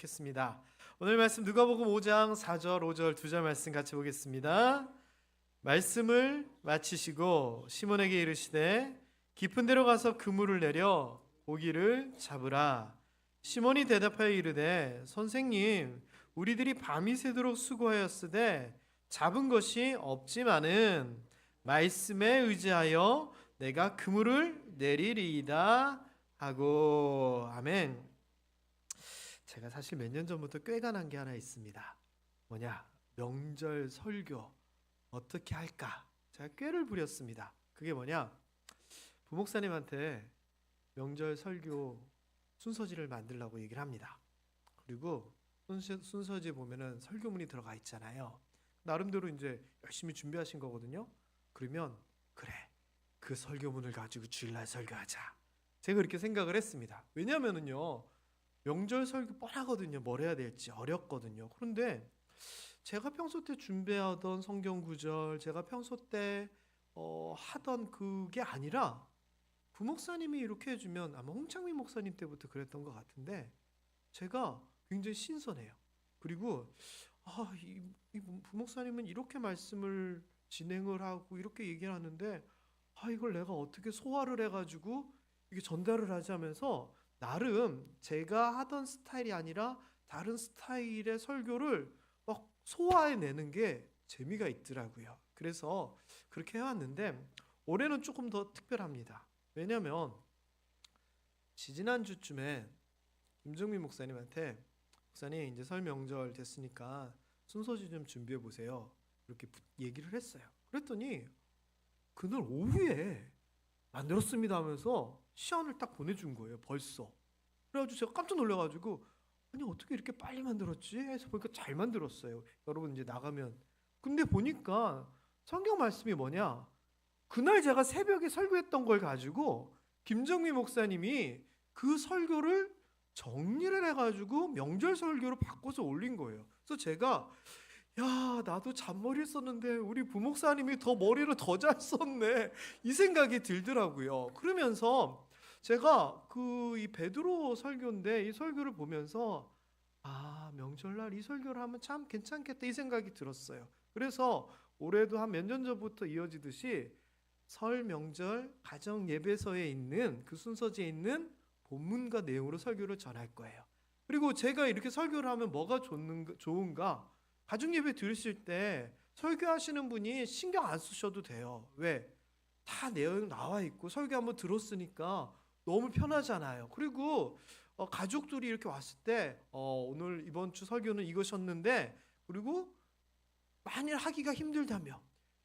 좋겠습니다. 오늘 말씀 누가복음 5장 4절 5절 2절 말씀 같이 보겠습니다. 말씀을 마치시고 시몬에게 이르시되 깊은 데로 가서 그물을 내려 고기를 잡으라. 시몬이 대답하여 이르되 선생님 우리들이 밤이 새도록 수고하였으되 잡은 것이 없지만은 말씀에 의지하여 내가 그물을 내리리이다 하고. 아멘. 제가 사실 몇 년 전부터 꾀관한 게 하나 있습니다. 뭐냐? 명절 설교 어떻게 할까? 제가 꾀를 부렸습니다. 그게 뭐냐? 부목사님한테 명절 설교 순서지를 만들라고 얘기를 합니다. 그리고 순서지에 보면은 설교문이 들어가 있잖아요. 나름대로 이제 열심히 준비하신 거거든요. 그러면 그래, 그 설교문을 가지고 주일날 설교하자. 제가 그렇게 생각을 했습니다. 왜냐면은요, 명절 설교 뻔하거든요. 뭘 해야 될지 어렵거든요. 그런데 제가 평소 때 준비하던 성경 구절, 제가 평소 때 하던 그게 아니라 부목사님이 이렇게 해주면 아마 홍창민 목사님 때부터 그랬던 것 같은데 제가 굉장히 신선해요. 그리고 이 부목사님은 이렇게 말씀을 진행을 하고 이렇게 얘기를 하는데 이걸 내가 어떻게 소화를 해가지고 이게 전달을 하지 하면서 나름 제가 하던 스타일이 아니라 다른 스타일의 설교를 막 소화해내는 게 재미가 있더라고요. 그래서 그렇게 해왔는데 올해는 조금 더 특별합니다. 왜냐면 지지난주쯤에 김정민 목사님한테 목사님 이제 설 명절 됐으니까 순서지 좀 준비해 보세요. 이렇게 얘기를 했어요. 그랬더니 그날 오후에 만들었습니다 하면서 시안을 딱 보내준 거예요. 벌써. 그래가지고 제가 깜짝 놀라가지고 아니 어떻게 이렇게 빨리 만들었지? 해서 보니까 잘 만들었어요. 여러분 이제 나가면 근데 보니까 성경 말씀이 뭐냐? 그날 제가 새벽에 설교했던 걸 가지고 김정민 목사님이 그 설교를 정리를 해가지고 명절 설교로 바꿔서 올린 거예요. 그래서 제가 야 나도 잔머리를 썼는데 우리 부목사님이 더 머리를 더 잘 썼네 이 생각이 들더라고요. 그러면서 제가 이 베드로 설교인데 이 설교를 보면서 명절날 이 설교를 하면 참 괜찮겠다 이 생각이 들었어요. 그래서 올해도 한 몇 년 전부터 이어지듯이 설 명절 가정 예배서에 있는 그 순서지에 있는 본문과 내용으로 설교를 전할 거예요. 그리고 제가 이렇게 설교를 하면 뭐가 좋은가? 가정 예배 들으실 때 설교하시는 분이 신경 안 쓰셔도 돼요. 왜? 다 내용 나와 있고 설교 한번 들었으니까 너무 편하잖아요. 그리고 가족들이 이렇게 왔을 때 오늘 이번 주 설교는 이것이었는데 그리고 만일 하기가 힘들다면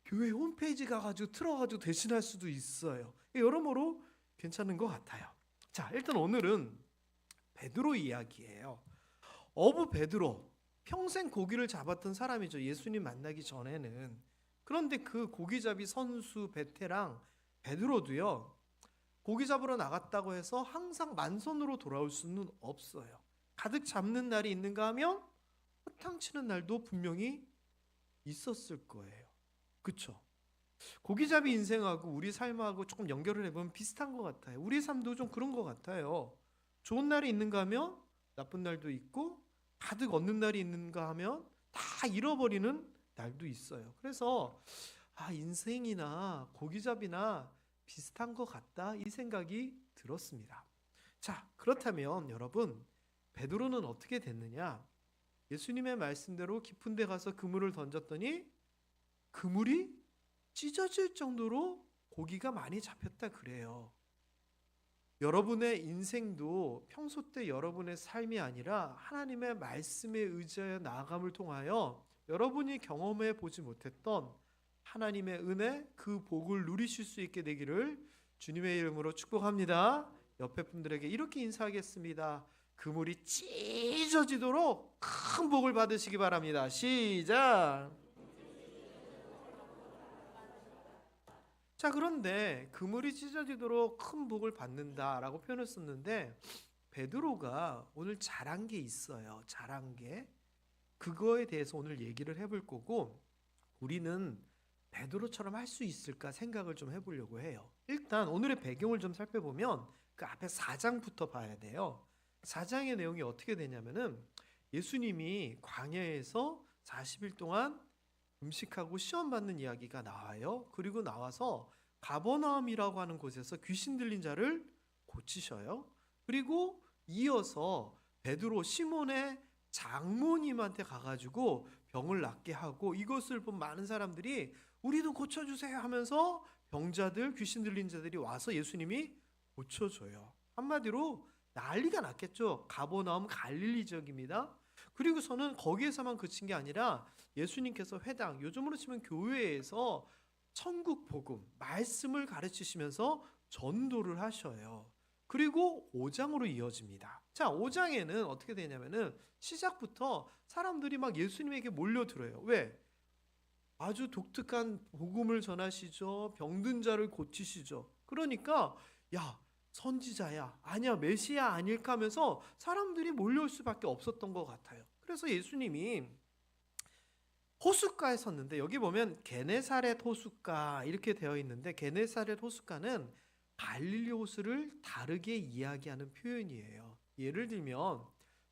교회 홈페이지 가가지고 틀어가지고 대신할 수도 있어요. 여러모로 괜찮은 것 같아요. 자, 일단 오늘은 베드로 이야기예요. 어부 베드로 평생 고기를 잡았던 사람이죠. 예수님 만나기 전에는. 그런데 그 고기잡이 선수 베테랑 베드로도요. 고기 잡으러 나갔다고 해서 항상 만선으로 돌아올 수는 없어요. 가득 잡는 날이 있는가 하면 허탕치는 날도 분명히 있었을 거예요. 그렇죠? 고기잡이 인생하고 우리 삶하고 조금 연결을 해보면 비슷한 것 같아요. 우리 삶도 좀 그런 것 같아요. 좋은 날이 있는가 하면 나쁜 날도 있고 가득 얻는 날이 있는가 하면 다 잃어버리는 날도 있어요. 그래서 인생이나 고기잡이나 비슷한 것 같다 이 생각이 들었습니다. 자, 그렇다면 여러분 베드로는 어떻게 됐느냐? 예수님의 말씀대로 깊은 데 가서 그물을 던졌더니 그물이 찢어질 정도로 고기가 많이 잡혔다 그래요. 여러분의 인생도 평소 때 여러분의 삶이 아니라 하나님의 말씀에 의지하여 나아감을 통하여 여러분이 경험해 보지 못했던 하나님의 은혜 그 복을 누리실 수 있게 되기를 주님의 이름으로 축복합니다. 옆에 분들에게 이렇게 인사하겠습니다. 그물이 찢어지도록 큰 복을 받으시기 바랍니다. 시작. 자, 그런데 그물이 찢어지도록 큰 복을 받는다라고 표현을 썼는데 베드로가 오늘 잘한 게 있어요. 잘한 게. 그거에 대해서 오늘 얘기를 해볼 거고 우리는 베드로처럼 할 수 있을까 생각을 좀 해보려고 해요. 일단 오늘의 배경을 좀 살펴보면 그 앞에 4장부터 봐야 돼요. 4장의 내용이 어떻게 되냐면은 예수님이 광야에서 40일 동안 음식하고 시험 받는 이야기가 나와요. 그리고 나와서 가버나움이라고 하는 곳에서 귀신 들린 자를 고치셔요. 그리고 이어서 베드로 시몬의 장모님한테 가가지고 병을 낫게 하고, 이것을 본 많은 사람들이 우리도 고쳐주세요 하면서 병자들, 귀신 들린 자들이 와서 예수님이 고쳐줘요. 한마디로 난리가 났겠죠. 가버나움 갈릴리 지역입니다. 그리고서는 거기에서만 그친 게 아니라 예수님께서 회당, 요즘으로 치면 교회에서 천국 복음, 말씀을 가르치시면서 전도를 하셔요. 그리고 5장으로 이어집니다. 자, 5장에는 어떻게 되냐면은 시작부터 사람들이 막 예수님에게 몰려들어요. 왜? 아주 독특한 복음을 전하시죠. 병든 자를 고치시죠. 그러니까 야, 선지자야, 아니야, 메시아 아닐까 하면서 사람들이 몰려올 수밖에 없었던 것 같아요. 그래서 예수님이 호숫가에 섰는데, 여기 보면 게네사렛 호숫가 이렇게 되어 있는데, 게네사렛 호숫가는 갈릴리 호수를 다르게 이야기하는 표현이에요. 예를 들면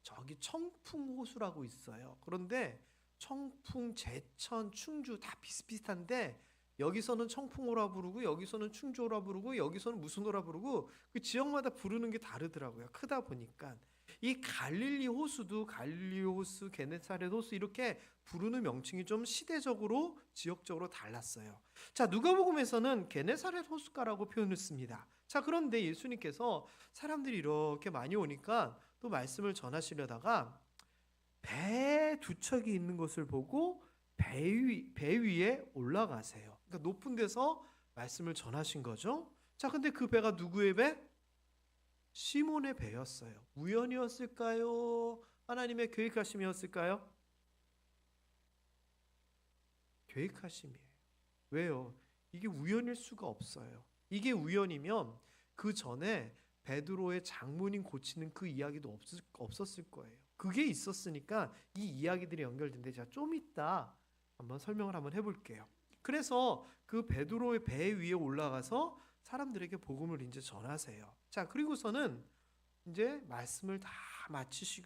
저기 청풍 호수라고 있어요. 그런데 청풍, 제천, 충주 다 비슷비슷한데 여기서는 청풍호라 부르고 여기서는 충주호라 부르고 여기서는 무슨 호라 부르고 그 지역마다 부르는 게 다르더라고요. 크다 보니까. 이 갈릴리 호수도 갈릴리 호수, 게네사렛 호수 이렇게 부르는 명칭이 좀 시대적으로 지역적으로 달랐어요. 자, 누가복음에서는 게네사렛 호숫가라고 표현을 씁니다. 자, 그런데 예수님께서 사람들이 이렇게 많이 오니까 또 말씀을 전하시려다가 배 두 척이 있는 것을 보고 배 위에 올라가세요. 그러니까 높은 데서 말씀을 전하신 거죠. 자, 근데 그 배가 누구의 배? 시몬의 배였어요. 우연이었을까요? 하나님의 계획하심이었을까요? 계획하심이에요. 왜요? 이게 우연일 수가 없어요. 이게 우연이면 그 전에 베드로의 장모님 고치는 그 이야기도 없었을 거예요. 그게 있었으니까 이 이야기들이 연결된데, 제가 좀 이따 한번 설명을 한번 해볼게요. 그래서 그 베드로의 배 위에 올라가서 사람들에게 복음을 이제 전하세요. 자, 그리고서는 이제 말씀을 다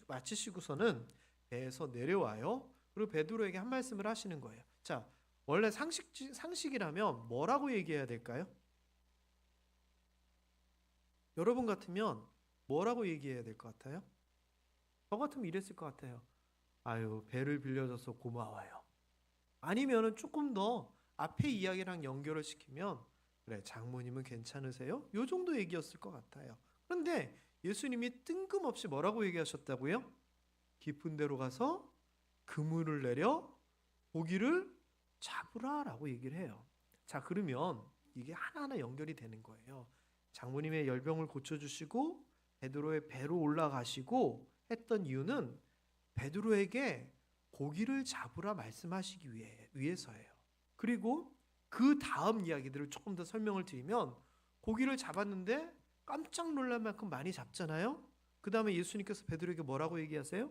마치시고서는 배에서 내려와요. 그리고 베드로에게 한 말씀을 하시는 거예요. 자, 원래 상식이라면 뭐라고 얘기해야 될까요? 여러분 같으면 뭐라고 얘기해야 될 것 같아요? 저 같으면 이랬을 것 같아요. 아유, 배를 빌려줘서 고마워요. 아니면은 조금 더 앞에 이야기랑 연결을 시키면, 그래, 장모님은 괜찮으세요? 요 정도 얘기였을 것 같아요. 그런데 예수님이 뜬금없이 뭐라고 얘기하셨다고요? 깊은 데로 가서 그물을 내려 고기를 잡으라라고 얘기를 해요. 자, 그러면 이게 하나하나 연결이 되는 거예요. 장모님의 열병을 고쳐주시고 베드로의 배로 올라가시고 했던 이유는 베드로에게 고기를 잡으라 말씀하시기 위해서예요. 그리고 그 다음 이야기들을 조금 더 설명을 드리면, 고기를 잡았는데 깜짝 놀랄 만큼 많이 잡잖아요. 그 다음에 예수님께서 베드로에게 뭐라고 얘기하세요?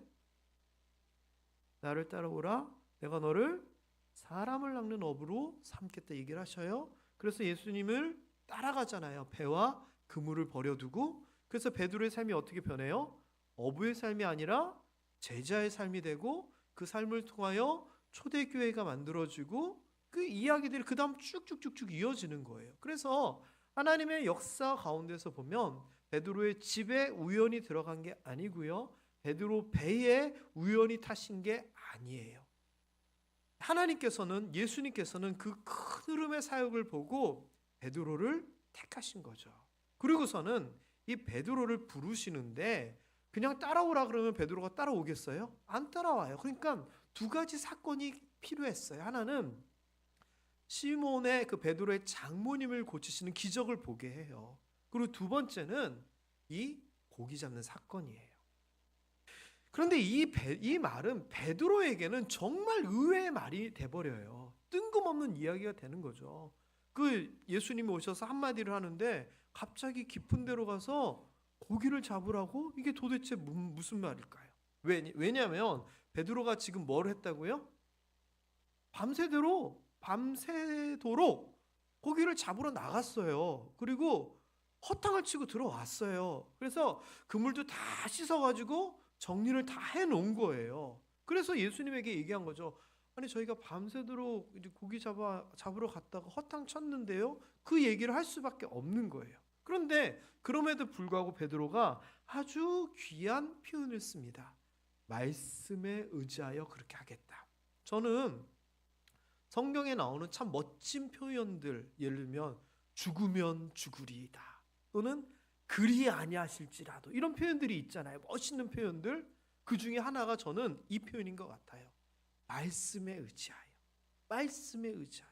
나를 따라오라, 내가 너를 사람을 낚는 어부로 삼겠다 얘기를 하셔요. 그래서 예수님을 따라가잖아요. 배와 그물을 버려두고. 그래서 베드로의 삶이 어떻게 변해요? 어부의 삶이 아니라 제자의 삶이 되고, 그 삶을 통하여 초대교회가 만들어지고, 그 이야기들이 그 다음 쭉쭉쭉쭉 이어지는 거예요. 그래서 하나님의 역사 가운데서 보면 베드로의 집에 우연히 들어간 게 아니고요, 베드로 배에 우연히 타신 게 아니에요. 하나님께서는, 예수님께서는 그 큰 흐름의 사역을 보고 베드로를 택하신 거죠. 그리고서는 이 베드로를 부르시는데 그냥 따라오라 그러면 베드로가 따라오겠어요? 안 따라와요. 그러니까 두 가지 사건이 필요했어요. 하나는 시몬의 그 베드로의 장모님을 고치시는 기적을 보게 해요. 그리고 두 번째는 이 고기 잡는 사건이에요. 그런데 이 말은 베드로에게는 정말 의외의 말이 돼버려요. 뜬금없는 이야기가 되는 거죠. 그 예수님이 오셔서 한마디를 하는데 갑자기 깊은 데로 가서 고기를 잡으라고? 이게 도대체 무슨 말일까요? 왜냐하면 베드로가 지금 뭘 했다고요? 밤새도록 고기를 잡으러 나갔어요. 그리고 허탕을 치고 들어왔어요. 그래서 그물도 다 씻어가지고 정리를 다 해놓은 거예요. 그래서 예수님에게 얘기한 거죠. 아니 저희가 밤새도록 이제 고기 잡으러 갔다가 허탕 쳤는데요. 그 얘기를 할 수밖에 없는 거예요. 그런데 그럼에도 불구하고 베드로가 아주 귀한 표현을 씁니다. 말씀에 의지하여 그렇게 하겠다. 저는 성경에 나오는 참 멋진 표현들, 예를 들면 죽으면 죽으리이다, 또는 그리 아니하실지라도, 이런 표현들이 있잖아요. 멋있는 표현들. 그 중에 하나가 저는 이 표현인 것 같아요. 말씀에 의지하여. 말씀에 의지하여.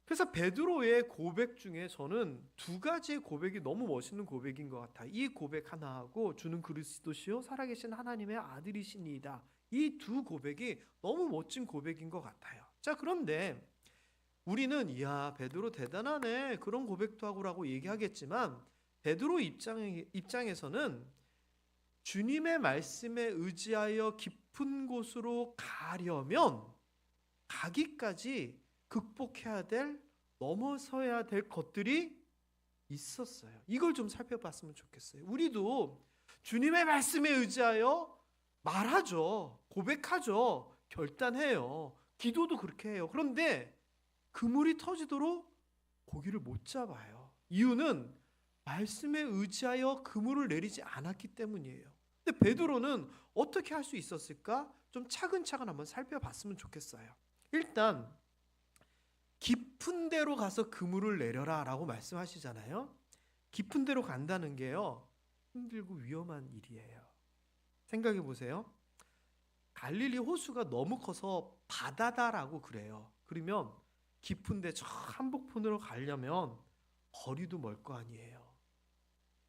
그래서 베드로의 고백 중에 저는 두 가지의 고백이 너무 멋있는 고백인 것 같아요. 이 고백 하나하고 주는 그리스도시요 살아계신 하나님의 아들이시니이다, 이 두 고백이 너무 멋진 고백인 것 같아요. 자, 그런데 우리는 이야 베드로 대단하네, 그런 고백도 하고라고 얘기하겠지만, 베드로 입장에서는 주님의 말씀에 의지하여 깊은 곳으로 가려면 가기까지 극복해야 될, 넘어서야 될 것들이 있었어요. 이걸 좀 살펴봤으면 좋겠어요. 우리도 주님의 말씀에 의지하여 말하죠, 고백하죠, 결단해요, 기도도 그렇게 해요. 그런데 그물이 터지도록 고기를 못 잡아요. 이유는 말씀에 의지하여 그물을 내리지 않았기 때문이에요. 근데 베드로는 어떻게 할 수 있었을까? 좀 차근차근 한번 살펴봤으면 좋겠어요. 일단 깊은 데로 가서 그물을 내려라 라고 말씀하시잖아요. 깊은 데로 간다는 게요, 힘들고 위험한 일이에요. 생각해 보세요. 갈릴리 호수가 너무 커서 바다다라고 그래요. 그러면 깊은 데 저 한복판으로 가려면 거리도 멀 거 아니에요.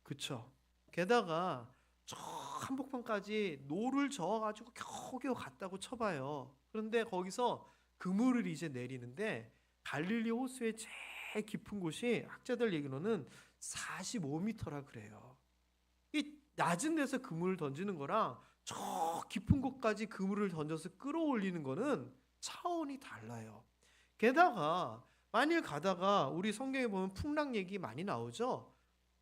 그쵸? 게다가 저 한복판까지 노를 저어가지고 겨우겨우 갔다고 쳐봐요. 그런데 거기서 그물을 이제 내리는데 갈릴리 호수의 제일 깊은 곳이 학자들 얘기로는 45m라 그래요. 이 낮은 데서 그물을 던지는 거랑 저 깊은 곳까지 그물을 던져서 끌어올리는 거는 차원이 달라요. 게다가 만일 가다가 우리 성경에 보면 풍랑 얘기 많이 나오죠.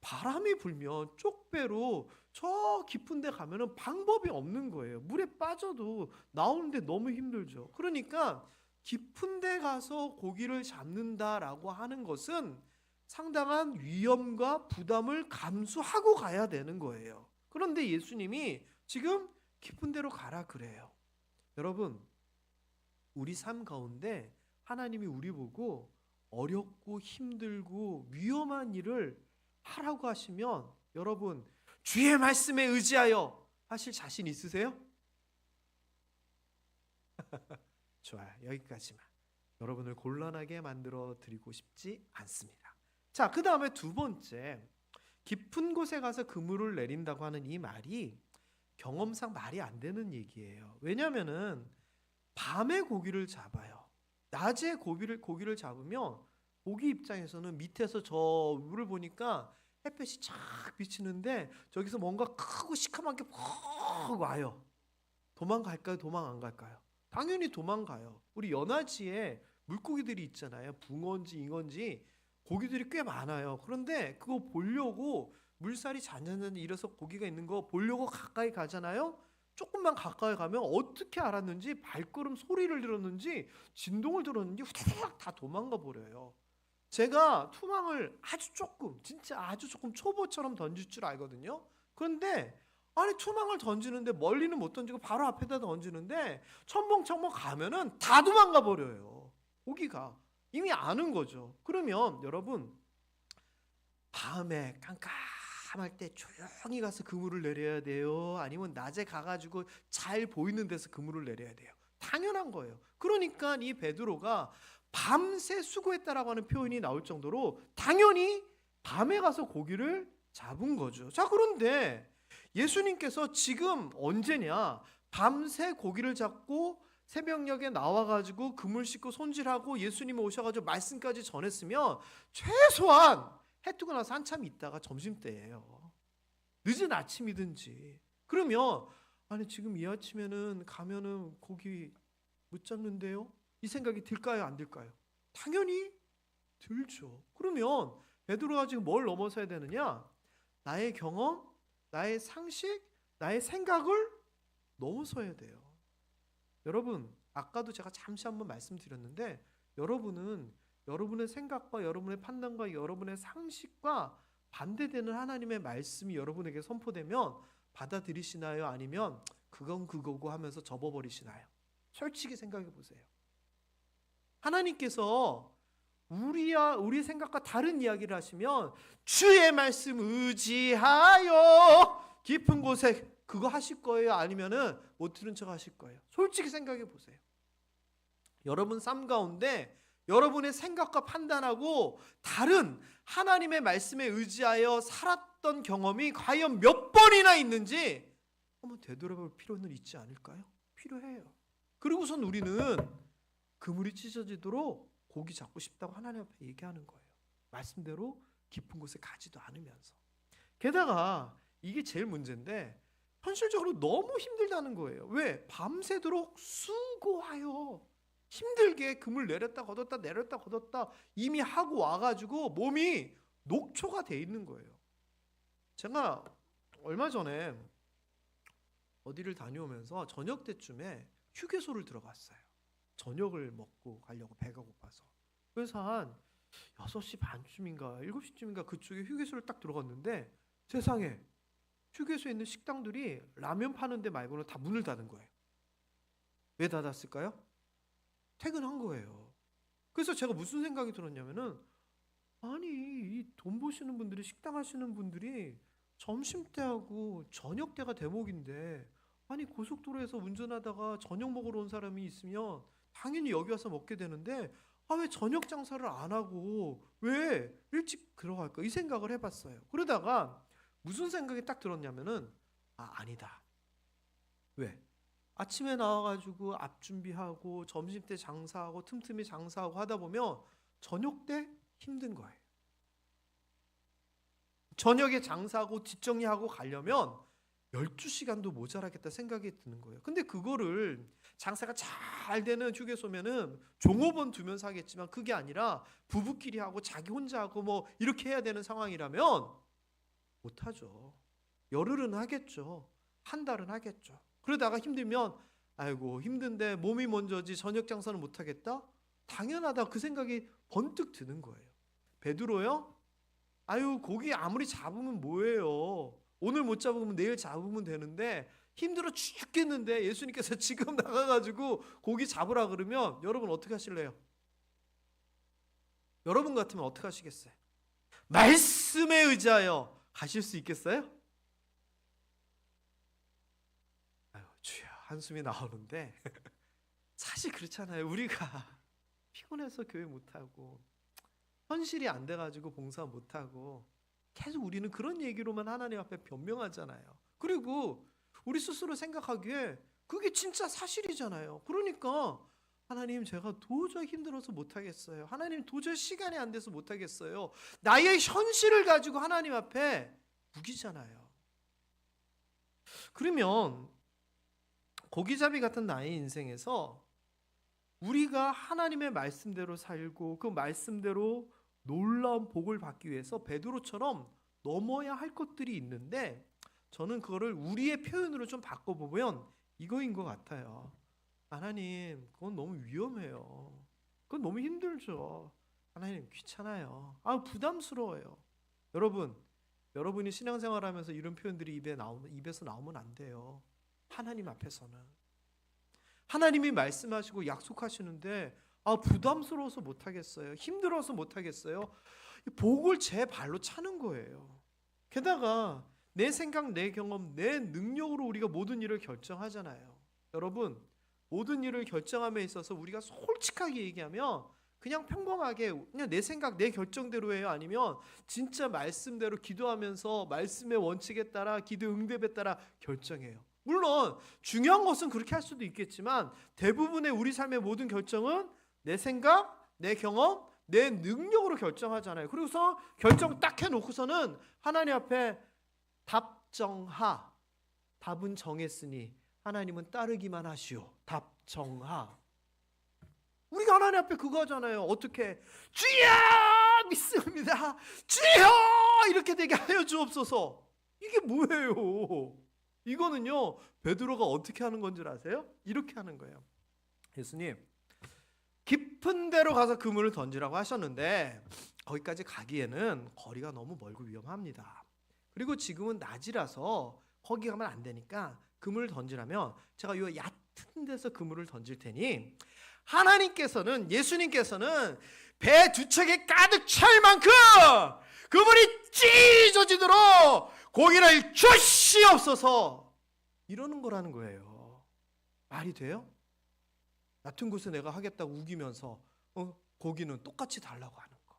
바람이 불면 쪽배로 저 깊은 데 가면은 방법이 없는 거예요. 물에 빠져도 나오는데 너무 힘들죠. 그러니까 깊은 데 가서 고기를 잡는다라고 하는 것은 상당한 위험과 부담을 감수하고 가야 되는 거예요. 그런데 예수님이 지금 깊은 데로 가라 그래요. 여러분, 우리 삶 가운데 하나님이 우리 보고 어렵고 힘들고 위험한 일을 하라고 하시면 여러분 주의 말씀에 의지하여 하실 자신 있으세요? 좋아요. 여기까지만. 여러분을 곤란하게 만들어 드리고 싶지 않습니다. 자, 그 다음에 두 번째, 깊은 곳에 가서 그물을 내린다고 하는 이 말이 경험상 말이 안 되는 얘기예요. 왜냐하면은 밤에 고기를 잡아요. 낮에 고기를 잡으면 고기 입장에서는 밑에서 저 물을 보니까 햇볕이 쫙 비치는데 저기서 뭔가 크고 시커먼 게 퍽 와요. 도망갈까요? 도망 안 갈까요? 당연히 도망가요. 우리 연화지에 물고기들이 있잖아요. 붕어인지 잉어인지 고기들이 꽤 많아요. 그런데 그거 보려고 물살이 잔잔잔 일어서 고기가 있는 거 보려고 가까이 가잖아요. 조금만 가까이 가면 어떻게 알았는지, 발걸음 소리를 들었는지, 진동을 들었는지 후다닥 다 도망가 버려요. 제가 투망을 아주 조금, 진짜 아주 조금 초보처럼 던질 줄 알거든요. 그런데 아니 투망을 던지는데 멀리는 못 던지고 바로 앞에다 던지는데 첨벙첨벙 가면은 다 도망가 버려요. 고기가 이미 아는 거죠. 그러면 여러분 밤에 깜깜할 때 조용히 가서 그물을 내려야 돼요? 아니면 낮에 가가지고 잘 보이는 데서 그물을 내려야 돼요? 당연한 거예요. 그러니까 이 베드로가 밤새 수고했다라고 하는 표현이 나올 정도로 당연히 밤에 가서 고기를 잡은 거죠. 자, 그런데 예수님께서 지금 언제냐? 밤새 고기를 잡고 새벽녘에 나와가지고 그물 씻고 손질하고 예수님이 오셔가지고 말씀까지 전했으면 최소한 해 뜨고 나서 한참 있다가 점심때예요. 늦은 아침이든지. 그러면 아니 지금 이 아침에는 가면은 고기 못 잡는데요? 이 생각이 들까요? 안 들까요? 당연히 들죠. 그러면 베드로가 지금 뭘 넘어서야 되느냐? 나의 경험, 나의 상식, 나의 생각을 넘어서야 돼요. 여러분, 아까도 제가 잠시 한번 말씀드렸는데 여러분은 여러분의 생각과 여러분의 판단과 여러분의 상식과 반대되는 하나님의 말씀이 여러분에게 선포되면 받아들이시나요? 아니면 그건 그거고 하면서 접어버리시나요? 솔직히 생각해 보세요. 하나님께서 우리 생각과 다른 이야기를 하시면 주의 말씀 의지하여 깊은 곳에 그거 하실 거예요? 아니면은 못 들은 척 하실 거예요? 솔직히 생각해 보세요. 여러분 삶 가운데 여러분의 생각과 판단하고 다른 하나님의 말씀에 의지하여 살았던 경험이 과연 몇 번이나 있는지 한번 되돌아볼 필요는 있지 않을까요? 필요해요. 그리고선 우리는 그물이 찢어지도록 고기 잡고 싶다고 하나님 앞에 얘기하는 거예요. 말씀대로 깊은 곳에 가지도 않으면서. 게다가 이게 제일 문제인데 현실적으로 너무 힘들다는 거예요. 왜? 밤새도록 수고하여 힘들게 그물 내렸다 걷었다 내렸다 걷었다 이미 하고 와가지고 몸이 녹초가 돼 있는 거예요. 제가 얼마 전에 어디를 다녀오면서 저녁 때쯤에 휴게소를 들어갔어요. 저녁을 먹고 가려고 배가 고파서. 그래서 한 6시 반쯤인가 7시쯤인가 그쪽에 휴게소를 딱 들어갔는데 세상에 휴게소에 있는 식당들이 라면 파는 데 말고는 다 문을 닫은 거예요. 왜 닫았을까요? 퇴근한 거예요. 그래서 제가 무슨 생각이 들었냐면은 아니 이 돈 버시는 분들이 식당 하시는 분들이 점심때하고 저녁때가 대목인데 아니 고속도로에서 운전하다가 저녁 먹으러 온 사람이 있으면 당연히 여기 와서 먹게 되는데 왜 저녁 장사를 안 하고 왜 일찍 들어갈까 이 생각을 해봤어요. 그러다가 무슨 생각이 딱 들었냐면은 아니다. 왜? 아침에 나와가지고 앞 준비하고 점심때 장사하고 틈틈이 장사하고 하다 보면 저녁 때 힘든 거예요. 저녁에 장사하고 뒷정리하고 가려면 12시간도 모자라겠다 생각이 드는 거예요. 근데 그거를 장사가 잘 되는 휴게소면은 종업원 두면서 하겠지만 그게 아니라 부부끼리 하고 자기 혼자 하고 뭐 이렇게 해야 되는 상황이라면 못하죠. 열흘은 하겠죠. 한 달은 하겠죠. 그러다가 힘들면 아이고 힘든데 몸이 먼저지 저녁 장사는 못하겠다? 당연하다 그 생각이 번뜩 드는 거예요. 베드로요? 아유 고기 아무리 잡으면 뭐예요. 오늘 못 잡으면 내일 잡으면 되는데 힘들어 죽겠는데 예수님께서 지금 나가가지고 고기 잡으라 그러면 여러분 어떻게 하실래요? 여러분 같으면 어떻게 하시겠어요? 말씀에 의지하여 가실 수 있겠어요? 아유 주여 한숨이 나오는데 사실 그렇잖아요. 우리가 피곤해서 교회 못하고 현실이 안 돼가지고 봉사 못하고 계속 우리는 그런 얘기로만 하나님 앞에 변명하잖아요. 그리고 우리 스스로 생각하기에 그게 진짜 사실이잖아요. 그러니까 하나님 제가 도저히 힘들어서 못하겠어요. 하나님 도저히 시간이 안 돼서 못하겠어요. 나의 현실을 가지고 하나님 앞에 우기잖아요. 그러면 고기잡이 같은 나의 인생에서 우리가 하나님의 말씀대로 살고 그 말씀대로 놀라운 복을 받기 위해서 베드로처럼 넘어야 할 것들이 있는데 저는 그거를 우리의 표현으로 좀 바꿔보면 이거인 것 같아요. 하나님 그건 너무 위험해요. 그건 너무 힘들죠. 하나님 귀찮아요. 부담스러워요. 여러분이 신앙생활하면서 이런 표현들이 입에서 나오면 안 돼요. 하나님 앞에서는 하나님이 말씀하시고 약속하시는데 부담스러워서 못하겠어요. 힘들어서 못하겠어요. 복을 제 발로 차는 거예요. 게다가 내 생각, 내 경험, 내 능력으로 우리가 모든 일을 결정하잖아요. 여러분 모든 일을 결정함에 있어서 우리가 솔직하게 얘기하면 그냥 평범하게 그냥 내 생각, 내 결정대로 해요? 아니면 진짜 말씀대로 기도하면서 말씀의 원칙에 따라 기도 응답에 따라 결정해요? 물론 중요한 것은 그렇게 할 수도 있겠지만 대부분의 우리 삶의 모든 결정은 내 생각, 내 경험, 내 능력으로 결정하잖아요. 그리고서 결정 딱 해놓고서는 하나님 앞에 답정하. 답은 정했으니 하나님은 따르기만 하시오. 답정하. 우리가 하나님 앞에 그거 하잖아요. 어떻게? 주여 믿습니다. 주여 이렇게 되게 하여 주옵소서. 이게 뭐예요? 이거는요, 베드로가 어떻게 하는 건 줄 아세요? 이렇게 하는 거예요. 예수님, 깊은 데로 가서 그물을 던지라고 하셨는데 거기까지 가기에는 거리가 너무 멀고 위험합니다. 그리고 지금은 낮이라서 거기 가면 안 되니까 그물을 던지라면 제가 요 얕은 데서 그물을 던질 테니 하나님께서는, 예수님께서는 배 두 척에 가득 찰 만큼 그물이 찢어지도록 고기를 주시옵소서, 이러는 거라는 거예요. 말이 돼요? 얕은 곳에 내가 하겠다고 우기면서 고기는 똑같이 달라고 하는 거.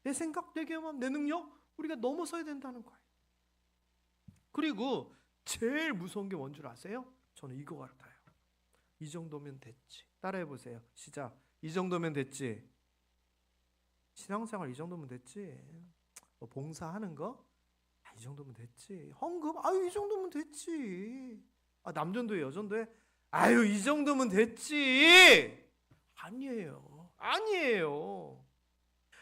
내 생각, 내 경험, 내 능력, 우리가 넘어서야 된다는 거예요. 그리고 제일 무서운 게 뭔 줄 아세요? 저는 이거 같아요. 이 정도면 됐지. 따라해 보세요. 시작. 이 정도면 됐지. 신앙생활 이 정도면 됐지. 뭐 봉사하는 거? 이 정도면 됐지. 헌금? 이 정도면 됐지. 남전도회, 여전도회? 이 정도면 됐지. 아니에요. 아니에요.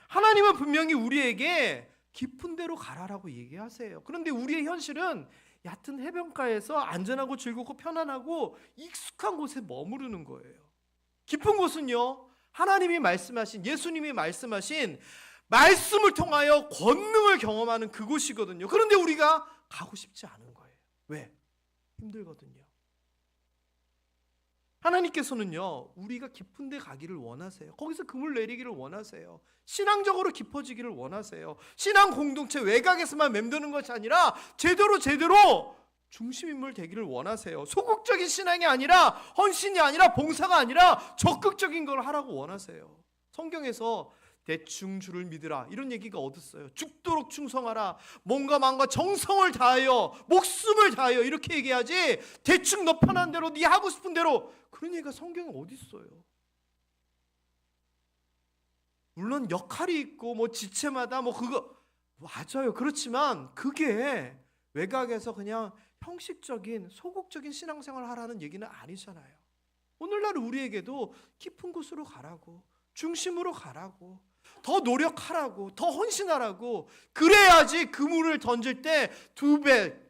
하나님은 분명히 우리에게 깊은 데로 가라라고 얘기하세요. 그런데 우리의 현실은 얕은 해변가에서 안전하고 즐겁고 편안하고 익숙한 곳에 머무르는 거예요. 깊은 곳은요, 하나님이 말씀하신, 예수님이 말씀하신 말씀을 통하여 권능을 경험하는 그곳이거든요. 그런데 우리가 가고 싶지 않은 거예요. 왜? 힘들거든요. 하나님께서는요, 우리가 깊은 데 가기를 원하세요. 거기서 금을 내리기를 원하세요. 신앙적으로 깊어지기를 원하세요. 신앙 공동체 외곽에서만 맴도는 것이 아니라 제대로 중심인물 되기를 원하세요. 소극적인 신앙이 아니라, 헌신이 아니라, 봉사가 아니라 적극적인 걸 하라고 원하세요. 성경에서 대충 주를 믿으라 이런 얘기가 어딨어요? 죽도록 충성하라, 몸과 마음과 정성을 다하여, 목숨을 다하여, 이렇게 얘기하지 대충 너 편한 대로, 네 하고 싶은 대로, 그런 얘기가 성경에 어딨어요? 물론 역할이 있고 지체마다 그거 맞아요. 그렇지만 그게 외곽에서 그냥 형식적인 소극적인 신앙생활을 하라는 얘기는 아니잖아요. 오늘날 우리에게도 깊은 곳으로 가라고, 중심으로 가라고, 더 노력하라고, 더 헌신하라고. 그래야지 그물을 던질 때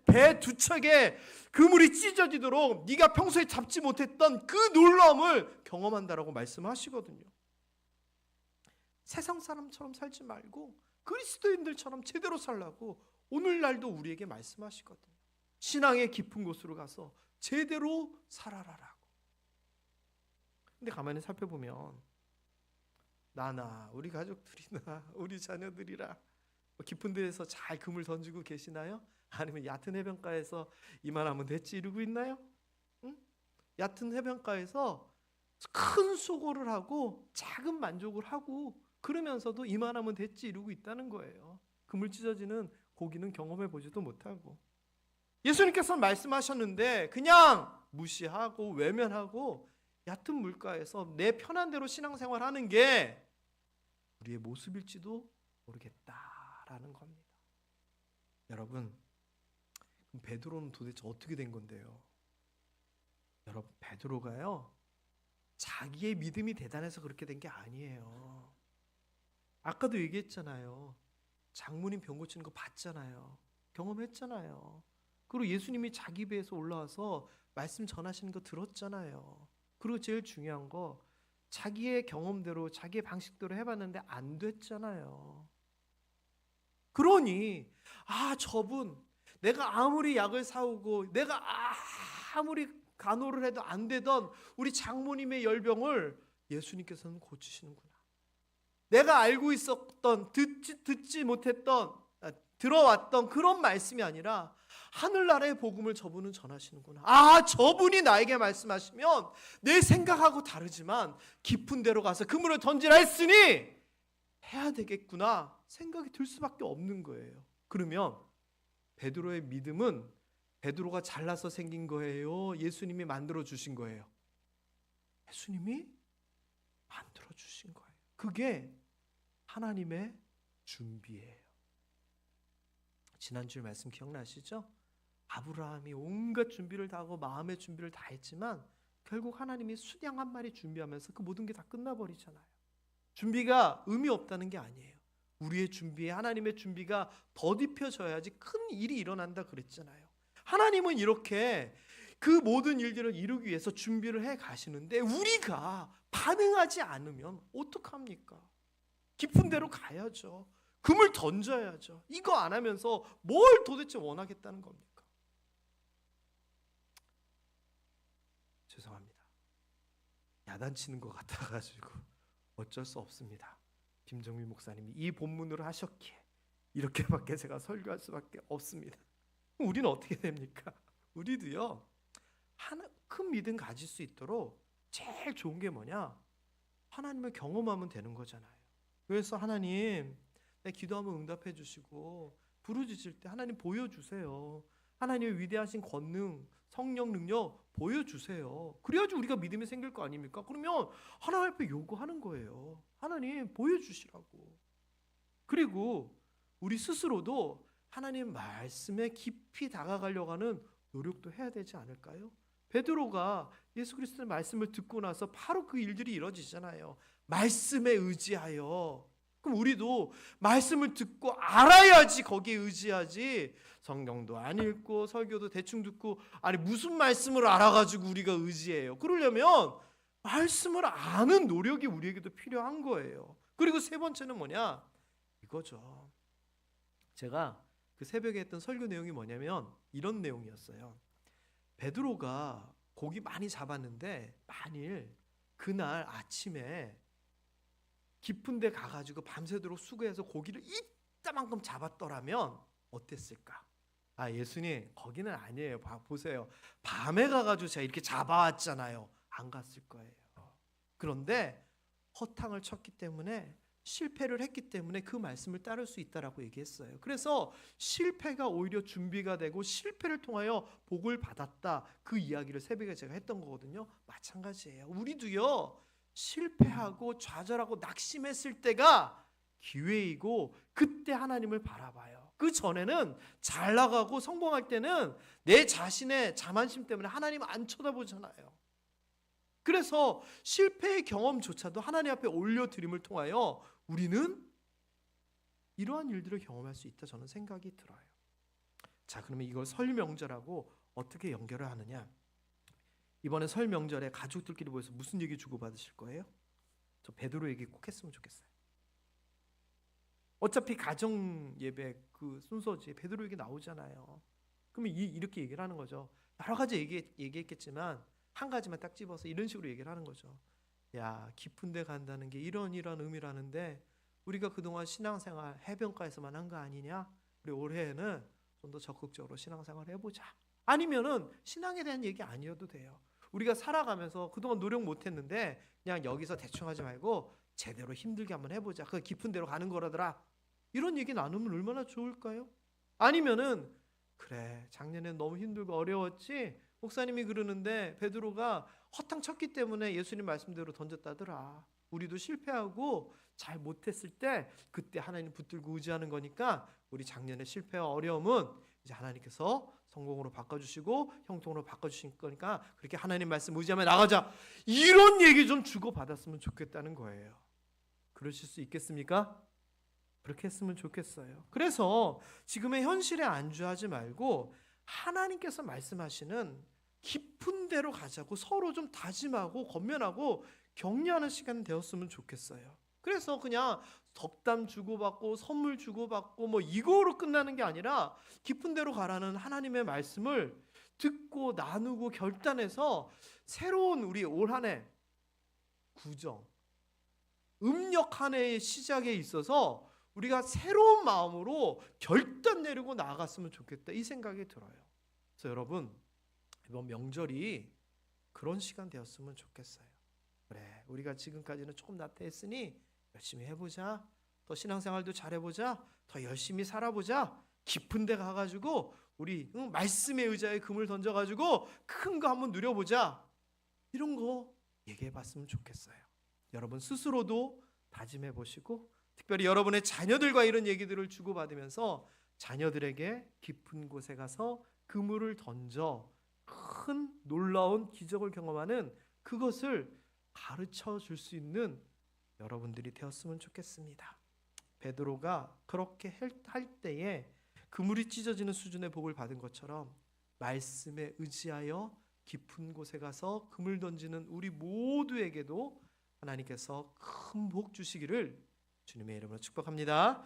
배 두 척에 그물이 찢어지도록 네가 평소에 잡지 못했던 그 놀라움을 경험한다라고 말씀하시거든요. 세상 사람처럼 살지 말고 그리스도인들처럼 제대로 살라고 오늘날도 우리에게 말씀하시거든요. 신앙의 깊은 곳으로 가서 제대로 살아라라고. 근데 가만히 살펴보면 나나 우리 가족들이나 우리 자녀들이라 깊은 데에서 잘 그물 던지고 계시나요? 아니면 얕은 해변가에서 이만하면 됐지 이러고 있나요? 응? 얕은 해변가에서 큰 수고를 하고 작은 만족을 하고 그러면서도 이만하면 됐지 이러고 있다는 거예요. 그물 찢어지는 고기는 경험해 보지도 못하고. 예수님께서는 말씀하셨는데 그냥 무시하고 외면하고 얕은 물가에서 내 편한 대로 신앙생활하는 게 우리의 모습일지도 모르겠다라는 겁니다. 여러분, 그럼 베드로는 도대체 어떻게 된 건데요? 여러분, 베드로가요, 자기의 믿음이 대단해서 그렇게 된 게 아니에요. 아까도 얘기했잖아요. 장모님 병 고치는 거 봤잖아요. 경험했잖아요. 그리고 예수님이 자기 배에서 올라와서 말씀 전하시는 거 들었잖아요. 그리고 제일 중요한 거, 자기의 경험대로 자기의 방식대로 해봤는데 안 됐잖아요. 그러니 저분, 내가 아무리 약을 사오고 내가 아무리 간호를 해도 안 되던 우리 장모님의 열병을 예수님께서는 고치시는구나. 내가 알고 있었던, 듣지 못했던, 들어왔던 그런 말씀이 아니라 하늘나라의 복음을 저분은 전하시는구나. 저분이 나에게 말씀하시면 내 생각하고 다르지만 깊은 데로 가서 그물을 던지라 했으니 해야 되겠구나 생각이 들 수밖에 없는 거예요. 그러면 베드로의 믿음은 베드로가 잘나서 생긴 거예요? 예수님이 만들어 주신 거예요? 예수님이 만들어 주신 거예요. 그게 하나님의 준비예요. 지난주 말씀 기억나시죠? 아브라함이 온갖 준비를 다 하고 마음의 준비를 다 했지만 결국 하나님이 수양 한 마리 준비하면서 그 모든 게 다 끝나버리잖아요. 준비가 의미 없다는 게 아니에요. 우리의 준비에 하나님의 준비가 더딥혀져야지 큰 일이 일어난다 그랬잖아요. 하나님은 이렇게 그 모든 일들을 이루기 위해서 준비를 해 가시는데 우리가 반응하지 않으면 어떡합니까? 깊은 데로 가야죠. 금을 던져야죠. 이거 안 하면서 뭘 도대체 원하겠다는 겁니까? 죄송합니다. 야단치는 것 같아가지고 어쩔 수 없습니다. 김정민 목사님이 이 본문으로 하셨기에 이렇게밖에 제가 설교할 수밖에 없습니다. 우리는 어떻게 됩니까? 우리도요, 큰 믿음 가질 수 있도록 제일 좋은 게 뭐냐? 하나님을 경험하면 되는 거잖아요. 그래서 하나님, 내 기도하면 응답해 주시고 부르짖을 때 하나님 보여주세요. 하나님의 위대하신 권능, 성령 능력 보여주세요. 그래야지 우리가 믿음이 생길 거 아닙니까? 그러면 하나님 앞에 요구하는 거예요. 하나님 보여주시라고. 그리고 우리 스스로도 하나님 말씀에 깊이 다가가려고 하는 노력도 해야 되지 않을까요? 베드로가 예수 그리스도의 말씀을 듣고 나서 바로 그 일들이 이루어지잖아요. 말씀에 의지하여. 그럼 우리도 말씀을 듣고 알아야지 거기에 의지하지. 성경도 안 읽고 설교도 대충 듣고 아니 무슨 말씀을 알아가지고 우리가 의지해요. 그러려면 말씀을 아는 노력이 우리에게도 필요한 거예요. 그리고 세 번째는 뭐냐? 이거죠. 제가 그 새벽에 했던 설교 내용이 뭐냐면 이런 내용이었어요. 베드로가 고기 많이 잡았는데 만일 그날 아침에 깊은 데 가가지고 밤새도록 수고해서 고기를 이따만큼 잡았더라면 어땠을까? 아, 예수님 거기는 아니에요. 보세요. 밤에 가가지고 제가 이렇게 잡아왔잖아요. 안 갔을 거예요. 그런데 허탕을 쳤기 때문에 실패를 했기 때문에 그 말씀을 따를 수 있다라고 얘기했어요. 그래서 실패가 오히려 준비가 되고 실패를 통하여 복을 받았다. 그 이야기를 새벽에 제가 했던 거거든요. 마찬가지예요. 우리도요. 실패하고 좌절하고 낙심했을 때가 기회이고 그때 하나님을 바라봐요. 그 전에는 잘 나가고 성공할 때는 내 자신의 자만심 때문에 하나님 안 쳐다보잖아요. 그래서 실패의 경험조차도 하나님 앞에 올려드림을 통하여 우리는 이러한 일들을 경험할 수 있다 저는 생각이 들어요. 자, 그러면 이걸 설 명절하고 어떻게 연결을 하느냐? 이번에 설 명절에 가족들끼리 모여서 무슨 얘기 주고받으실 거예요? 저 베드로 얘기 꼭 했으면 좋겠어요. 어차피 가정 예배 그 순서지 베드로 얘기 나오잖아요. 그러면 이렇게 얘기를 하는 거죠. 여러 가지 얘기했겠지만 한 가지만 딱 집어서 이런 식으로 얘기를 하는 거죠. 야, 깊은 데 간다는 게 이런 의미라는데 우리가 그동안 신앙생활 해변가에서만 한 거 아니냐? 우리 올해에는 좀 더 적극적으로 신앙생활 해보자. 아니면은 신앙에 대한 얘기 아니어도 돼요. 우리가 살아가면서 그동안 노력 못했는데 그냥 여기서 대충 하지 말고 제대로 힘들게 한번 해보자. 그 깊은 데로 가는 거라더라. 이런 얘기 나누면 얼마나 좋을까요? 아니면은 그래, 작년엔 너무 힘들고 어려웠지? 목사님이 그러는데 베드로가 허탕 쳤기 때문에 예수님 말씀대로 던졌다더라. 우리도 실패하고 잘 못했을 때 그때 하나님 붙들고 의지하는 거니까 우리 작년의 실패와 어려움은 이제 하나님께서 성공으로 바꿔주시고 형통으로 바꿔주실 거니까 그렇게 하나님 말씀 의지하며 나가자. 이런 얘기 좀 주고받았으면 좋겠다는 거예요. 그러실 수 있겠습니까? 그렇게 했으면 좋겠어요. 그래서 지금의 현실에 안주하지 말고 하나님께서 말씀하시는 깊은 데로 가자고 서로 좀 다짐하고 권면하고 격려하는 시간 되었으면 좋겠어요. 그래서 그냥 덕담 주고받고 선물 주고받고 뭐 이거로 끝나는 게 아니라 깊은 데로 가라는 하나님의 말씀을 듣고 나누고 결단해서 새로운 우리 올 한 해 구정 음력 한 해의 시작에 있어서 우리가 새로운 마음으로 결단 내리고 나아갔으면 좋겠다 이 생각이 들어요. 그래서 여러분 이번 명절이 그런 시간 되었으면 좋겠어요. 그래, 우리가 지금까지는 조금 나태했으니 열심히 해보자. 더 신앙생활도 잘해보자. 더 열심히 살아보자. 깊은 데 가가지고 우리 말씀의 의자에 금을 던져가지고 큰 거 한번 누려보자. 이런 거 얘기해봤으면 좋겠어요. 여러분 스스로도 다짐해보시고 특별히 여러분의 자녀들과 이런 얘기들을 주고받으면서 자녀들에게 깊은 곳에 가서 그물을 던져 큰 놀라운 기적을 경험하는 그것을 가르쳐 줄 수 있는 여러분들이 되었으면 좋겠습니다. 베드로가 그렇게 할 때에 그물이 찢어지는 수준의 복을 받은 것처럼 말씀에 의지하여 깊은 곳에 가서 그물 던지는 우리 모두에게도 하나님께서 큰 복 주시기를 주님의 이름으로 축복합니다.